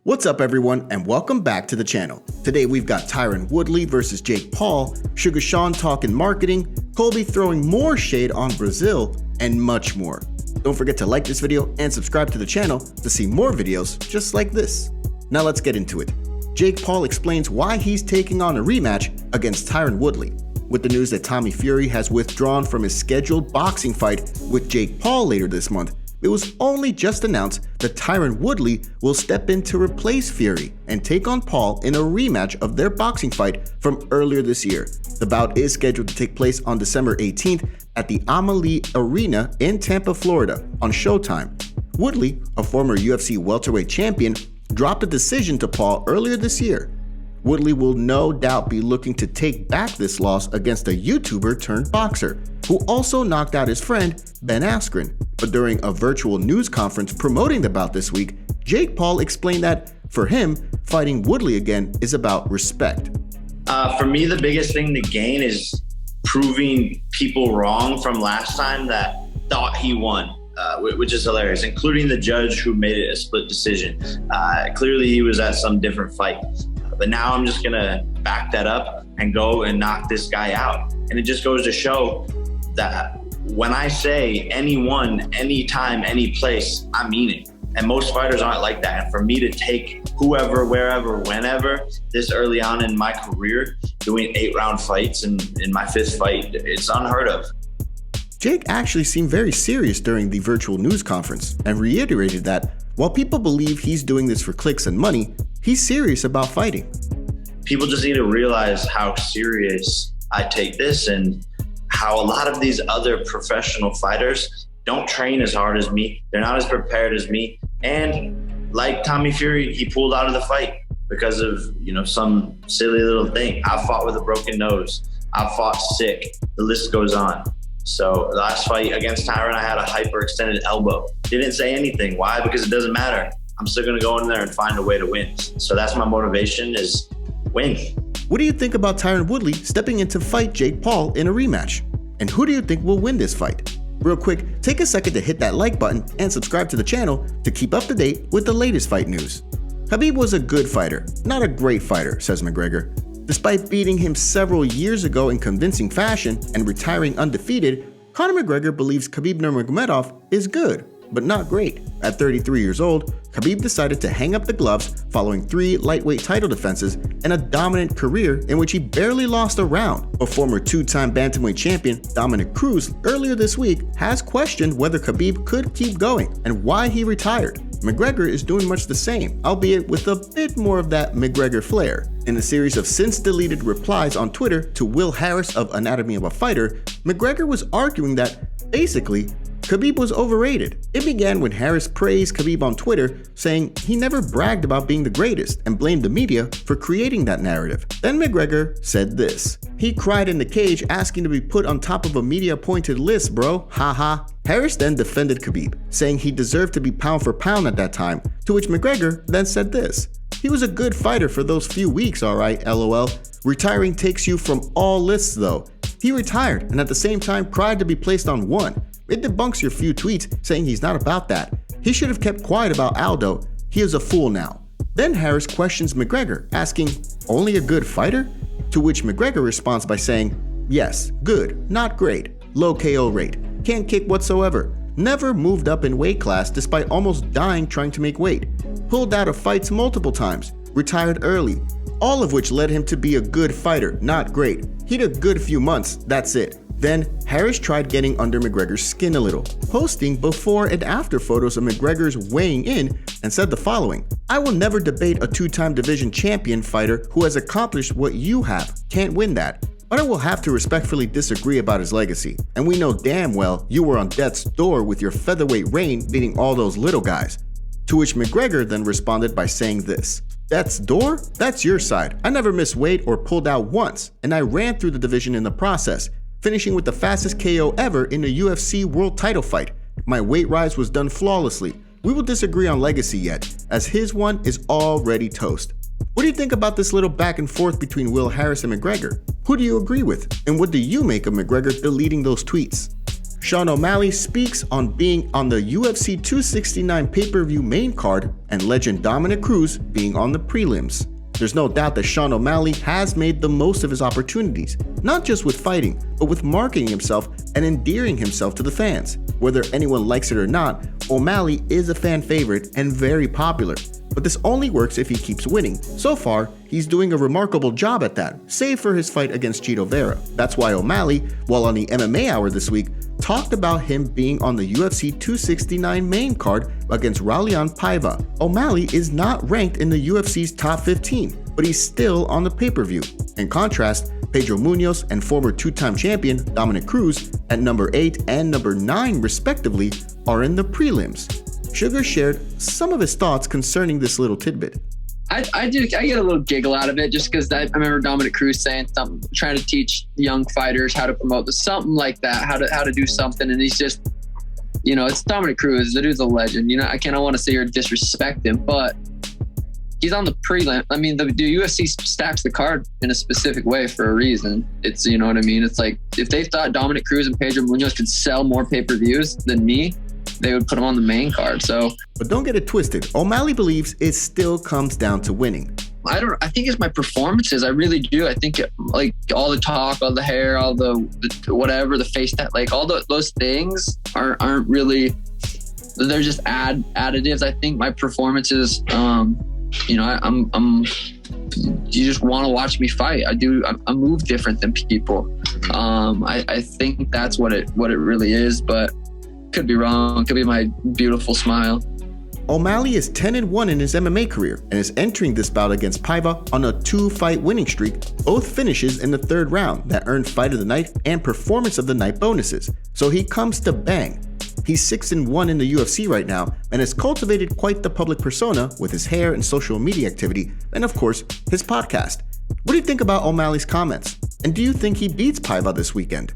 What's up everyone and welcome back to the channel. Today we've got Tyron Woodley versus Jake Paul, Sugar Sean talking marketing, Colby throwing more shade on Brazil, and much more. Don't forget to like this video and subscribe to the channel to see more videos just like this. Now let's get into it. Jake Paul explains why he's taking on a rematch against Tyron Woodley. With the news that Tommy Fury has withdrawn from his scheduled boxing fight with Jake Paul later this month, it was only just announced that Tyron Woodley will step in to replace Fury and take on Paul in a rematch of their boxing fight from earlier this year. The bout is scheduled to take place on December 18th at the OMalley Arena in Tampa, Florida on Showtime. Woodley, a former UFC welterweight champion, dropped a decision to Paul earlier this year. Woodley will no doubt be looking to take back this loss against a YouTuber turned boxer, who also knocked out his friend Ben Askren. But during a virtual news conference promoting the bout this week, Jake Paul explained that, for him, fighting Woodley again is about respect. For me, the biggest thing to gain is proving people wrong from last time that thought he won, which is hilarious, including the judge who made it a split decision. Clearly, he was at some different fight. But now I'm just gonna back that up and go and knock this guy out. And it just goes to show that when I say anyone, anytime, any place, I mean it. And most fighters aren't like that. And for me to take whoever, wherever, whenever, this early on in my career, doing 8-round fights and in my 5th fight, it's unheard of. Jake actually seemed very serious during the virtual news conference and reiterated that while people believe he's doing this for clicks and money, he's serious about fighting. People just need to realize how serious I take this and how a lot of these other professional fighters don't train as hard as me. They're not as prepared as me. And like Tommy Fury, he pulled out of the fight because of, some silly little thing. I fought with a broken nose. I fought sick. The list goes on. So the last fight against Tyron, I had a hyperextended elbow. Didn't say anything. Why? Because it doesn't matter. I'm still gonna go in there and find a way to win. So that's my motivation, is win. What do you think about Tyron Woodley stepping in to fight Jake Paul in a rematch? And who do you think will win this fight? Real quick, take a second to hit that like button and subscribe to the channel to keep up to date with the latest fight news. Khabib was a good fighter, not a great fighter, says McGregor. Despite beating him several years ago in convincing fashion and retiring undefeated, Conor McGregor believes Khabib Nurmagomedov is good, but not great. At 33 years old, Khabib decided to hang up the gloves following 3 lightweight title defenses and a dominant career in which he barely lost a round. A former 2-time bantamweight champion, Dominick Cruz, earlier this week has questioned whether Khabib could keep going and why he retired. McGregor is doing much the same, albeit with a bit more of that McGregor flair. In a series of since-deleted replies on Twitter to Will Harris of Anatomy of a Fighter, McGregor was arguing that, basically, Khabib was overrated. It began when Harris praised Khabib on Twitter, saying he never bragged about being the greatest and blamed the media for creating that narrative. Then McGregor said this. He cried in the cage asking to be put on top of a media-appointed list, bro, haha. Harris then defended Khabib, saying he deserved to be pound for pound at that time, to which McGregor then said this. He was a good fighter for those few weeks, alright, lol. Retiring takes you from all lists though. He retired and at the same time cried to be placed on one. It debunks your few tweets saying he's not about that. He should have kept quiet about Aldo. He is a fool now. Then Harris questions McGregor, asking, only a good fighter? To which McGregor responds by saying, yes, good, not great, low KO rate, can't kick whatsoever, never moved up in weight class despite almost dying trying to make weight, pulled out of fights multiple times, retired early, all of which led him to be a good fighter, not great. He had a good few months, that's it. Then, Harris tried getting under McGregor's skin a little, posting before and after photos of McGregor's weighing in and said the following. I will never debate a 2-time division champion fighter who has accomplished what you have, can't win that. But I will have to respectfully disagree about his legacy. And we know damn well you were on death's door with your featherweight reign beating all those little guys. To which McGregor then responded by saying this. Death's door? That's your side. I never missed weight or pulled out once, and I ran through the division in the process, finishing with the fastest KO ever in a UFC world title fight. My weight rise was done flawlessly. We will disagree on legacy yet, as his one is already toast. What do you think about this little back and forth between Will Harris and McGregor? Who do you agree with? And what do you make of McGregor deleting those tweets? Sean O'Malley speaks on being on the UFC 269 pay-per-view main card and legend Dominick Cruz being on the prelims. There's no doubt that Sean O'Malley has made the most of his opportunities, not just with fighting, but with marketing himself and endearing himself to the fans. Whether anyone likes it or not, O'Malley is a fan favorite and very popular. But this only works if he keeps winning. So far, he's doing a remarkable job at that, save for his fight against Chito Vera. That's why O'Malley, while on the MMA Hour this week, talked about him being on the UFC 269 main card against Raulian Paiva. O'Malley is not ranked in the UFC's top 15, but he's still on the pay-per-view. In contrast, Pedro Munoz and former two-time champion Dominick Cruz at number 8 and number 9 respectively are in the prelims. Sugar shared some of his thoughts concerning this little tidbit. I get a little giggle out of it just because I remember Dominick Cruz saying something, trying to teach young fighters how to promote something like that, how to do something. And he's just, it's Dominick Cruz. The dude's a legend. I don't want to say or disrespect him, but he's on the prelim. I mean, the UFC stacks the card in a specific way for a reason. It's, you know what I mean? It's like if they thought Dominick Cruz and Pedro Munoz could sell more pay-per-views than me, they would put him on the main card. But don't get it twisted. O'Malley believes it still comes down to winning. I think it's my performances. I really do. I think like all the talk, all the hair, all the whatever, the face, that like all those things aren't really. They're just additives. I think my performances. You just want to watch me fight. I move different than people. I think that's what it really is, but could be wrong. Could be my beautiful smile. O'Malley is 10-1 in his MMA career and is entering this bout against Paiva on a 2-fight winning streak, both finishes in the 3rd round that earned Fight of the Night and Performance of the Night bonuses. So he comes to bang. He's 6-1 in the UFC right now and has cultivated quite the public persona with his hair and social media activity and, of course, his podcast. What do you think about O'Malley's comments? And do you think he beats Paiva this weekend?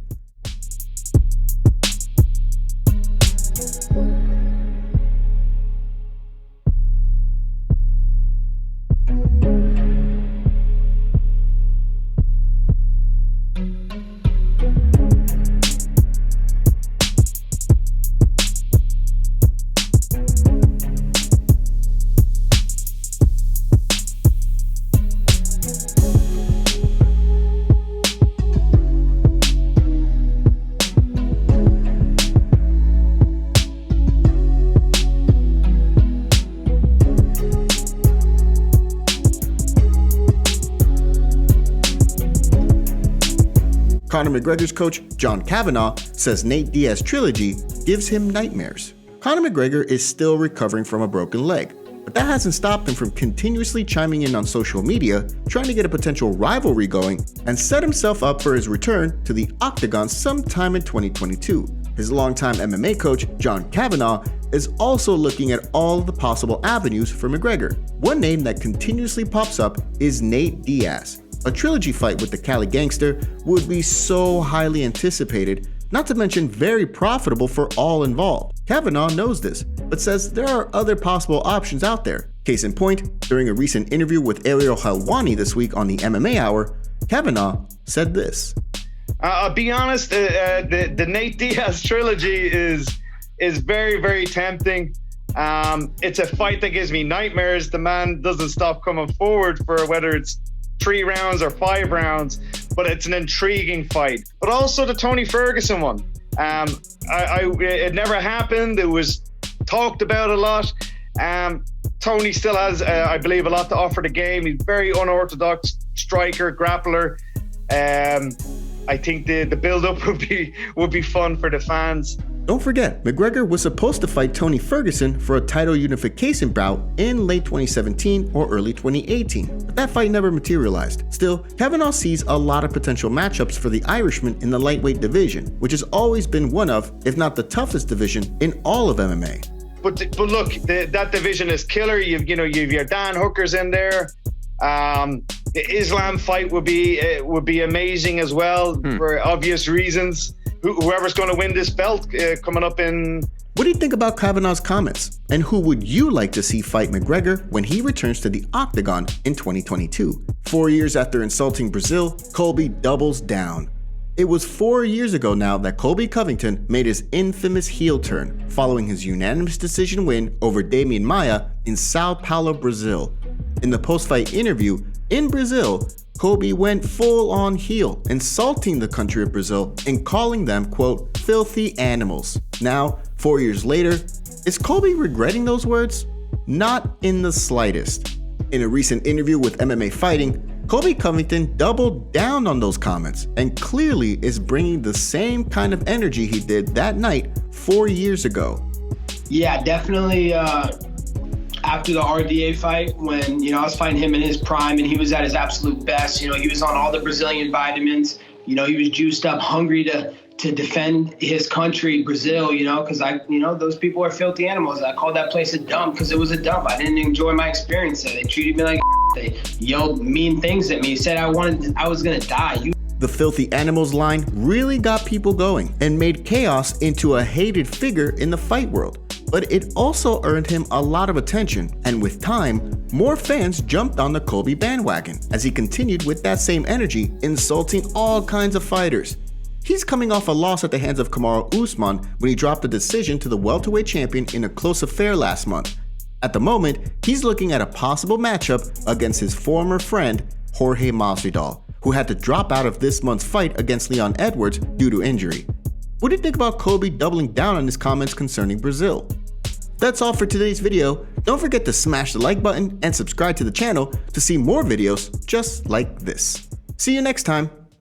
Conor McGregor's coach, John Kavanaugh, says Nate Diaz trilogy gives him nightmares. Conor McGregor is still recovering from a broken leg, but that hasn't stopped him from continuously chiming in on social media, trying to get a potential rivalry going, and set himself up for his return to the octagon sometime in 2022. His longtime MMA coach, John Kavanagh, is also looking at all the possible avenues for McGregor. One name that continuously pops up is Nate Diaz. A trilogy fight with the Cali gangster would be so highly anticipated, not to mention very profitable for all involved. Kavanaugh knows this, but says there are other possible options out there. Case in point, during a recent interview with Ariel Helwani this week on the MMA Hour, Kavanaugh said this. I'll be honest, the Nate Diaz trilogy is very, very tempting. It's a fight that gives me nightmares. The man doesn't stop coming forward for whether it's 3 rounds or 5 rounds, but it's an intriguing fight. But also the Tony Ferguson one. It never happened. It was talked about a lot. Tony still has, I believe, a lot to offer the game. He's very unorthodox striker, grappler. I think the build-up would be fun for the fans. Don't forget, McGregor was supposed to fight Tony Ferguson for a title unification bout in late 2017 or early 2018, but that fight never materialized. Still, Kavanaugh sees a lot of potential matchups for the Irishman in the lightweight division, which has always been one of, if not the toughest division in all of MMA. But look, that division is killer. You've your Dan Hookers in there. The Islam fight would be amazing as well for obvious reasons. Whoever's going to win this belt coming up in... What do you think about Kavanaugh's comments? And who would you like to see fight McGregor when he returns to the octagon in 2022? 4 years after insulting Brazil, Colby doubles down. It was 4 years ago now that Colby Covington made his infamous heel turn following his unanimous decision win over Damian Maia in Sao Paulo, Brazil. In the post-fight interview in Brazil, Colby went full-on heel, insulting the country of Brazil and calling them, quote, filthy animals. Now, 4 years later, is Colby regretting those words? Not in the slightest. In a recent interview with MMA Fighting, Colby Covington doubled down on those comments and clearly is bringing the same kind of energy he did that night 4 years ago. Yeah, definitely after the RDA fight, when, I was fighting him in his prime and he was at his absolute best. He was on all the Brazilian vitamins. He was juiced up, hungry to defend his country, Brazil, because those people are filthy animals. I called that place a dump because it was a dump. I didn't enjoy my experience there. They treated me like they yelled mean things at me, said I was going to die. The filthy animals line really got people going and made Chaos into a hated figure in the fight world. But it also earned him a lot of attention, and with time, more fans jumped on the Colby bandwagon as he continued with that same energy, insulting all kinds of fighters. He's coming off a loss at the hands of Kamaru Usman when he dropped a decision to the welterweight champion in a close affair last month. At the moment, he's looking at a possible matchup against his former friend, Jorge Masvidal, who had to drop out of this month's fight against Leon Edwards due to injury. What do you think about Colby doubling down on his comments concerning Brazil? That's all for today's video. Don't forget to smash the like button and subscribe to the channel to see more videos just like this. See you next time.